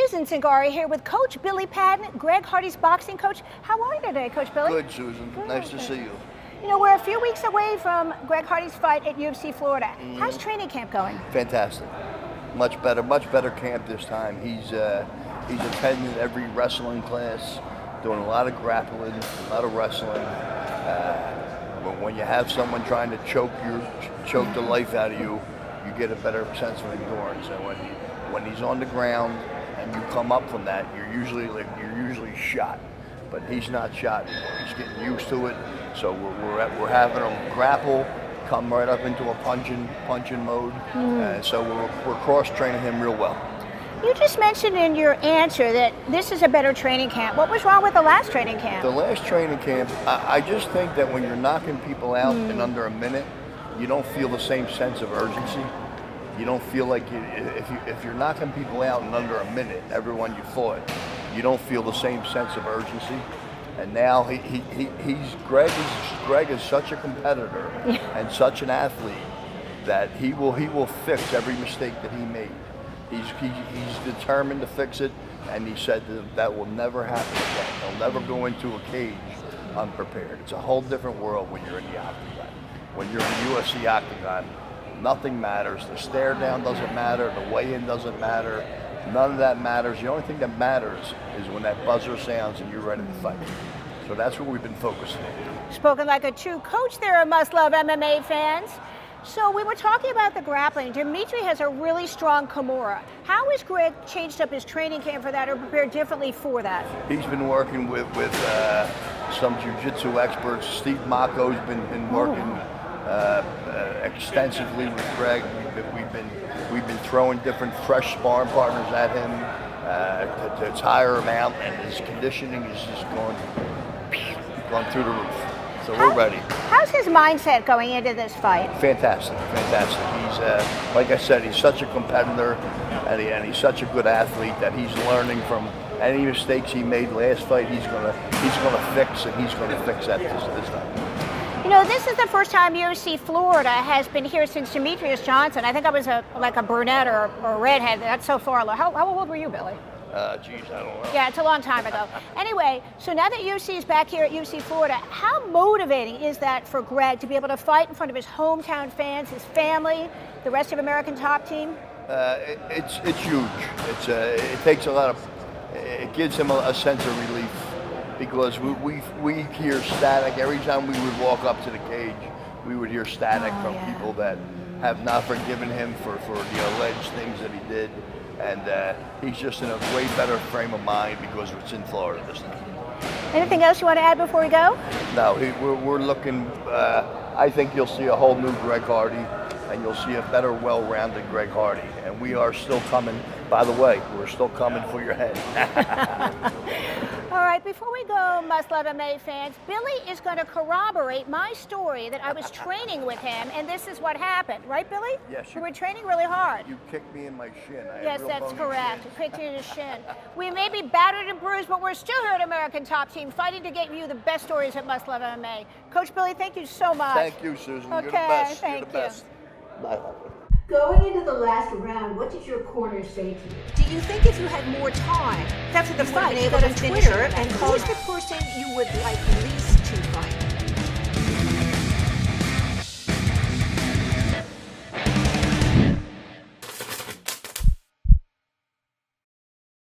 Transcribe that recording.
Susan Cingari here with Coach Billy Padden, Greg Hardy's boxing coach. How are you today, Coach Billy? Good, Susan. Good. Nice to see you. You know, we're a few weeks away from Greg Hardy's fight at UFC Florida. How's training camp going? Fantastic. Much better camp this time. He's attending every wrestling class, doing a lot of grappling, a lot of wrestling. But when you have someone trying to choke the life out of you, you get a better sense of endurance. And when he's on the ground and you come up from that, you're usually shot. But he's not shot anymore. He's getting used to it. So we're having him grapple, come right up into a punching mode. So we're cross training him real well. You just mentioned in your answer that this is a better training camp. What was wrong with the last training camp? The last training camp, I just think that when you're knocking people out in under a minute, you don't feel the same sense of urgency. You don't feel like if you're knocking people out in under a minute, everyone you fought, you don't feel the same sense of urgency. And now Greg is such a competitor and such an athlete that he will fix every mistake that he made. He's determined to fix it, and he said that will never happen again. He'll never go into a cage unprepared. It's a whole different world when you're in the Octagon. When you're in the UFC Octagon, nothing matters. The stare down doesn't matter. The weigh-in doesn't matter. None of that matters. The only thing that matters is when that buzzer sounds and you're ready to fight. So that's what we've been focusing on. Spoken like a true coach there, Must Love MMA fans. So we were talking about the grappling. Dmitry has a really strong Kimura. How has Greg changed up his training camp for that or prepared differently for that? He's been working with some jiu-jitsu experts. Steve Mako's been working extensively with Greg. We've been throwing different fresh sparring partners at him to tire him out, and his conditioning is just going through the roof. So we're ready. How's his mindset going into this fight? Fantastic. He's like I said, he's such a competitor, and he's such a good athlete that he's learning from any mistakes he made last fight. He's gonna fix, and he's gonna fix that this time. You know, this is the first time UFC Florida has been here since Demetrius Johnson. I think I was like a brunette or a redhead. That's so far. How old were you, Billy? Geez, I don't know. Yeah, it's a long time ago. Anyway, so now that UFC is back here at UFC Florida, how motivating is that for Greg to be able to fight in front of his hometown fans, his family, the rest of American Top Team? It's huge. It takes a lot of. It gives him a sense of relief because we hear static every time we would walk up to the cage. We would hear static from people that have not forgiven him for the alleged things that he did. And he's just in a way better frame of mind because it's in Florida this time. Anything else you want to add before we go? No, we're looking, I think you'll see a whole new Greg Hardy, and you'll see a better, well-rounded Greg Hardy. And we are still coming, by the way, we're still coming for your head. All right, before we go, Must Love MMA fans, Billy is going to corroborate my story that I was training with him, and this is what happened. Right, Billy? Yes. We were training really hard. You kicked me in my shin. Yes, that's correct. You kicked you in the shin. We may be battered and bruised, but we're still here at American Top Team, fighting to get you the best stories at Must Love MMA. Coach Billy, thank you so much. Thank you, Susan. Okay, You're the best. thank You're the best. Bye. Going into the last round, what did your corner say to you? Do you think if you had more time after the fight, you would have been able to finish it and who's the person you would like least